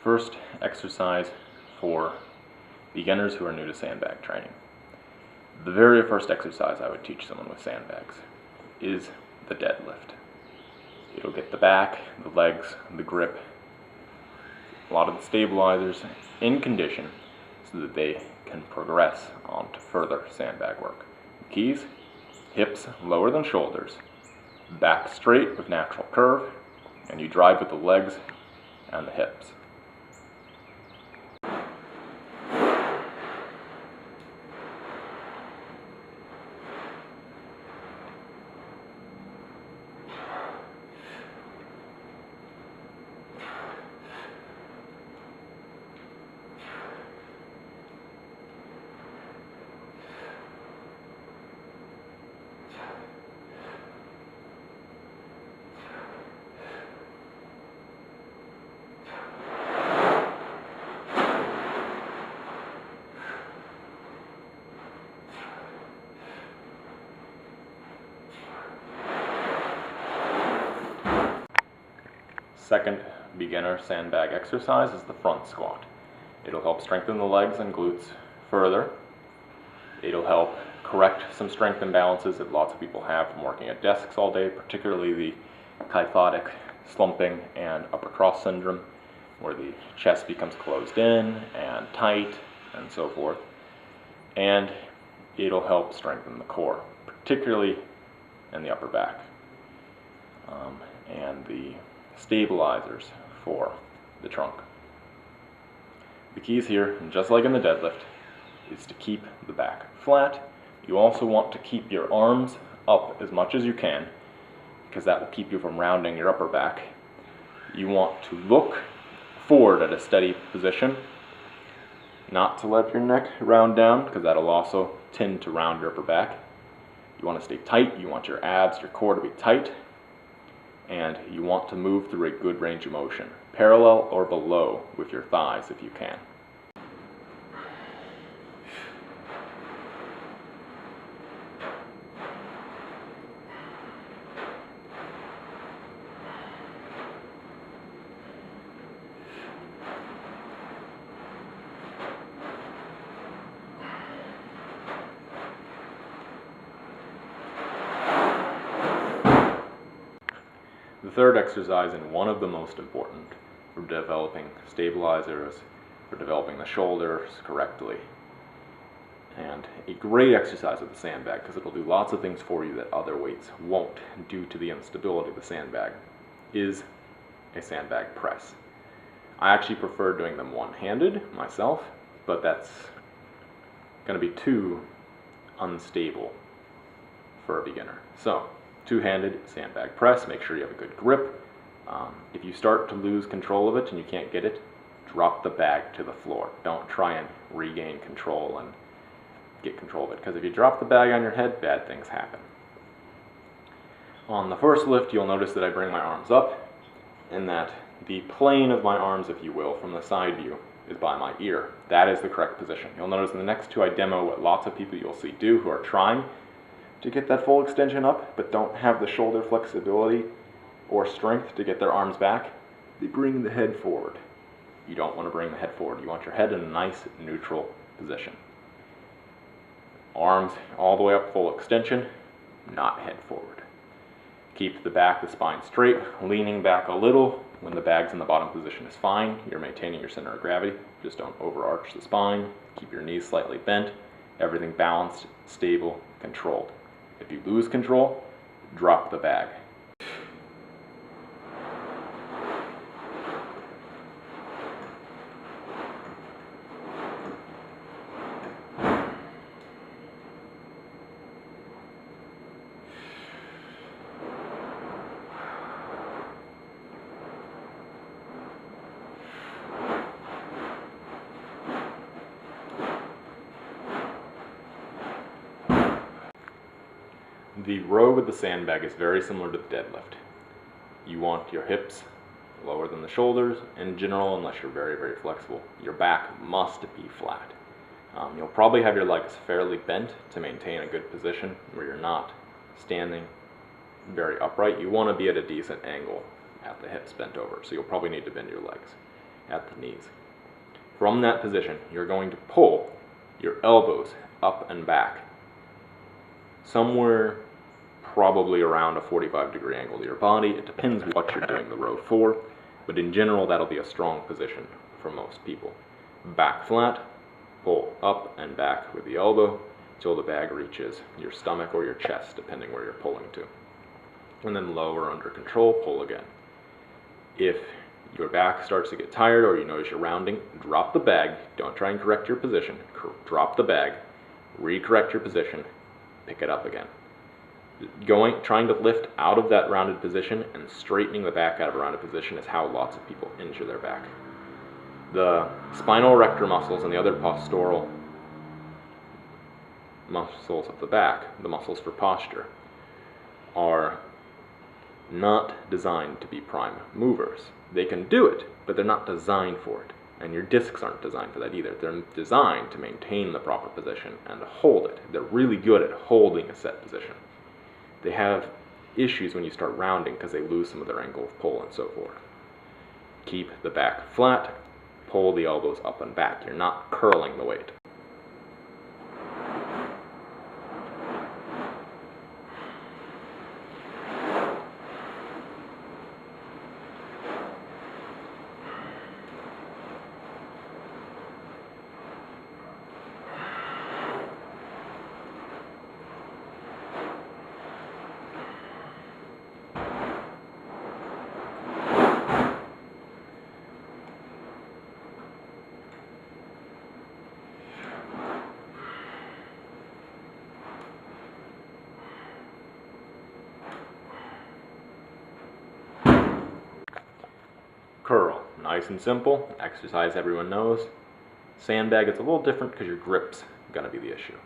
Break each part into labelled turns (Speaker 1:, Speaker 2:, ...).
Speaker 1: First exercise for beginners who are new to sandbag training. The very first exercise I would teach someone with sandbags is the deadlift. It'll get the back, the legs, the grip, a lot of the stabilizers in condition so that they can progress on to further sandbag work. The keys: hips lower than shoulders, back straight with natural curve, and you drive with the legs and the hips. Second beginner sandbag exercise is the front squat. It'll help strengthen the legs and glutes further. It'll help correct some strength imbalances that lots of people have from working at desks all day, particularly the kyphotic slumping and upper cross syndrome, where the chest becomes closed in and tight and so forth. And it'll help strengthen the core, particularly in the upper back. And the stabilizers for the trunk. The keys here, just like in the deadlift, is to keep the back flat. You also want to keep your arms up as much as you can, because that will keep you from rounding your upper back. You want to look forward at a steady position, not to let your neck round down, because that'll also tend to round your upper back. You want to stay tight. You want your abs, your core to be tight. And you want to move through a good range of motion, parallel or below with your thighs if you can. The third exercise, and one of the most important for developing stabilizers, for developing the shoulders correctly, and a great exercise with the sandbag because it'll do lots of things for you that other weights won't due to the instability of the sandbag, is a sandbag press. I actually prefer doing them one-handed myself, but that's going to be too unstable for a beginner. So, two-handed sandbag press, make sure you have a good grip. If you start to lose control of it and you can't get it, drop the bag to the floor. Don't try and regain control and get control of it, because if you drop the bag on your head, bad things happen. On the first lift, you'll notice that I bring my arms up, and that the plane of my arms, if you will, from the side view, is by my ear. That is the correct position. You'll notice in the next two I demo what lots of people you'll see do who are trying to get that full extension up, but don't have the shoulder flexibility or strength to get their arms back. They bring the head forward. You don't want to bring the head forward. You want your head in a nice neutral position. Arms all the way up, full extension, not head forward. Keep the back, the spine straight, leaning back a little. When the bag's in the bottom position is fine. You're maintaining your center of gravity. Just don't overarch the spine. Keep your knees slightly bent. Everything balanced, stable, controlled. If you lose control, drop the bag. The row with the sandbag is very similar to the deadlift. You want your hips lower than the shoulders in general, unless you're very, very flexible. Your back must be flat. You'll probably have your legs fairly bent to maintain a good position where you're not standing very upright. You want to be at a decent angle at the hips bent over, so you'll probably need to bend your legs. at the knees. From that position, you're going to pull your elbows up and back, somewhere probably around a 45-degree angle to your body. It depends what you're doing the row for, but in general, that'll be a strong position for most people. Back flat, pull up and back with the elbow till the bag reaches your stomach or your chest, depending where you're pulling to. And then lower under control, pull again. If your back starts to get tired or you notice you're rounding, drop the bag. Don't try and correct your position. Drop the bag, recorrect your position, pick it up again. Trying to lift out of that rounded position and straightening the back out of a rounded position is how lots of people injure their back. The spinal erector muscles and the other postural muscles of the back, the muscles for posture, are not designed to be prime movers. They can do it, but they're not designed for it. And your discs aren't designed for that either. They're designed to maintain the proper position and to hold it. They're really good at holding a set position. They have issues when you start rounding because they lose some of their angle of pull and so forth. Keep the back flat, pull the elbows up and back. You're not curling the weight. Curl, nice and simple, exercise everyone knows. Sandbag, it's a little different because your grip's going to be the issue.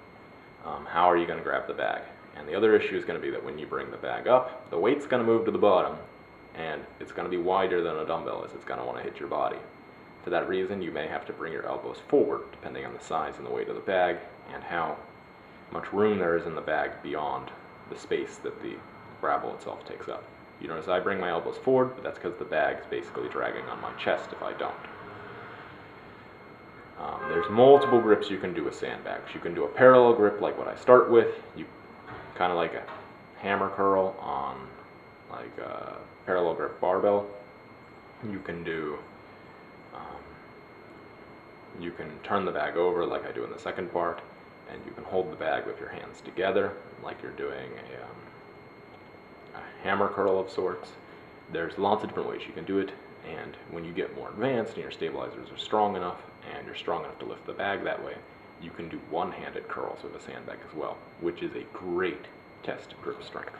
Speaker 1: How are you going to grab the bag? And the other issue is going to be that when you bring the bag up, the weight's going to move to the bottom, and it's going to be wider than a dumbbell is. It's going to want to hit your body. For that reason, you may have to bring your elbows forward, depending on the size and the weight of the bag, and how much room there is in the bag beyond the space that the gravel itself takes up. You notice I bring my elbows forward, but that's because the bag's basically dragging on my chest if I don't. There's multiple grips you can do with sandbags. You can do a parallel grip like what I start with. You kind of like a hammer curl on like a parallel grip barbell. You can do, you can turn the bag over like I do in the second part, and you can hold the bag with your hands together like you're doing a hammer curl of sorts. There's lots of different ways you can do it, and when you get more advanced and your stabilizers are strong enough and you're strong enough to lift the bag that way, you can do one-handed curls with a sandbag as well, which is a great test of grip strength.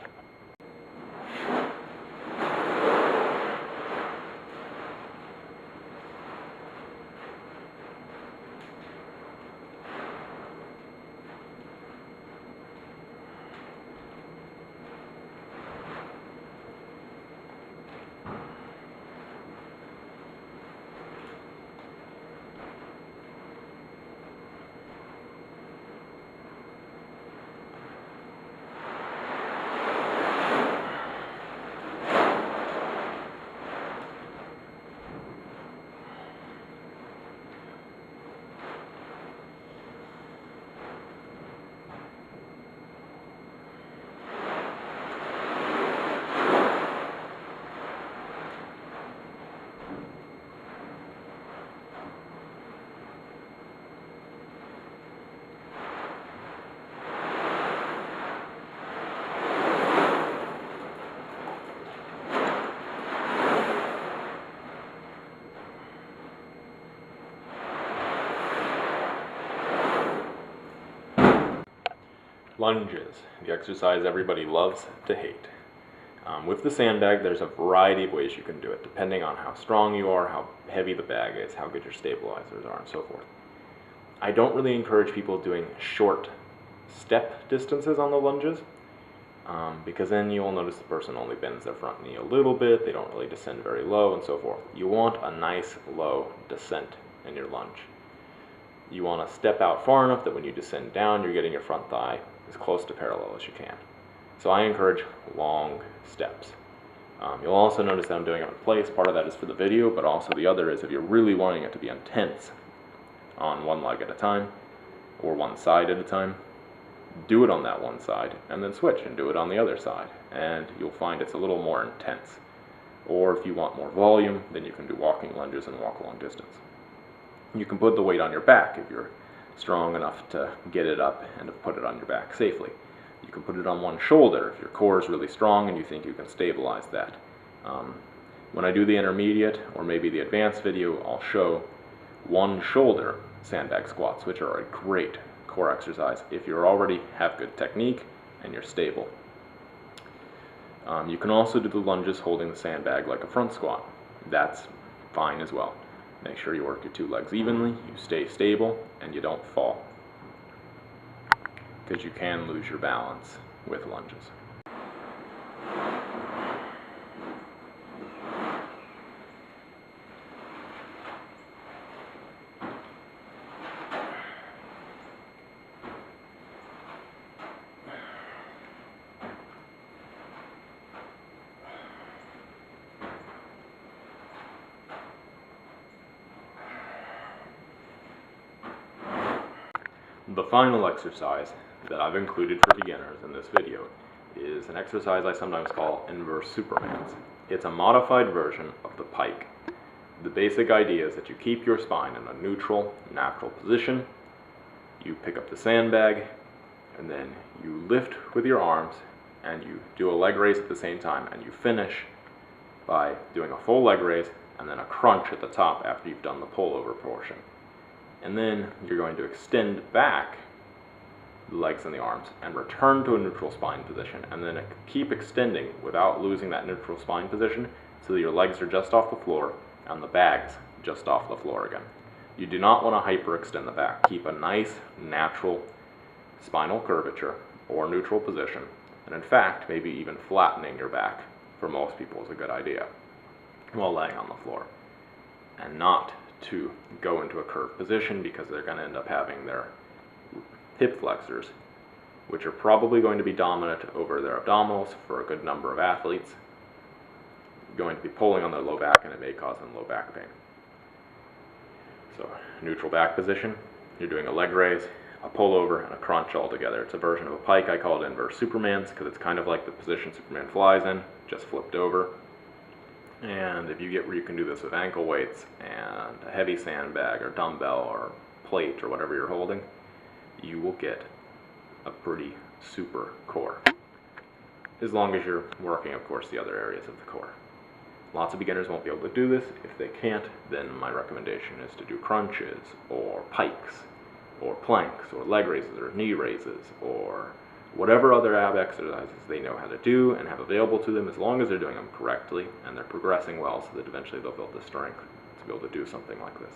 Speaker 1: Lunges, the exercise everybody loves to hate. With the sandbag, there's a variety of ways you can do it, depending on how strong you are, how heavy the bag is, how good your stabilizers are, and so forth. I don't really encourage people doing short step distances on the lunges, because then you'll notice the person only bends their front knee a little bit, they don't really descend very low, and so forth. You want a nice low descent in your lunge. You want to step out far enough that when you descend down, you're getting your front thigh as close to parallel as you can. So I encourage long steps. You'll also notice that I'm doing it in place. Part of that is for the video, but also the other is if you're really wanting it to be intense on one leg at a time, or one side at a time, do it on that one side, and then switch and do it on the other side, and you'll find it's a little more intense. Or if you want more volume, then you can do walking lunges and walk a long distance. You can put the weight on your back if you're strong enough to get it up and to put it on your back safely. You can put it on one shoulder if your core is really strong and you think you can stabilize that. When I do the intermediate or maybe the advanced video, I'll show one shoulder sandbag squats, which are a great core exercise if you already have good technique and you're stable. You can also do the lunges holding the sandbag like a front squat. That's fine as well. Make sure you work your two legs evenly, you stay stable, and you don't fall, because you can lose your balance with lunges. The final exercise that I've included for beginners in this video is an exercise I sometimes call inverse Supermans. It's a modified version of the Pike. The basic idea is that you keep your spine in a neutral, natural position. You pick up the sandbag, and then you lift with your arms, and you do a leg raise at the same time, and you finish by doing a full leg raise and then a crunch at the top after you've done the pullover portion. And then you're going to extend back the legs and the arms and return to a neutral spine position, and then keep extending without losing that neutral spine position so that your legs are just off the floor and the bag's just off the floor again. You do not want to hyperextend the back. Keep a nice natural spinal curvature or neutral position, and in fact maybe even flattening your back for most people is a good idea while laying on the floor, and not to go into a curved position, because they're going to end up having their hip flexors, which are probably going to be dominant over their abdominals for a good number of athletes, going to be pulling on their low back, and it may cause them low back pain. So neutral back position, you're doing a leg raise, a pullover, and a crunch all together. It's a version of a Pike. I call it inverse Supermans because it's kind of like the position Superman flies in, just flipped over. And if you get where you can do this with ankle weights and a heavy sandbag or dumbbell or plate or whatever you're holding, you will get a pretty super core. As long as you're working, of course, the other areas of the core. Lots of beginners won't be able to do this. If they can't, then my recommendation is to do crunches or pikes or planks or leg raises or knee raises or whatever other ab exercises they know how to do and have available to them, as long as they're doing them correctly and they're progressing well, so that eventually they'll build the strength to be able to do something like this.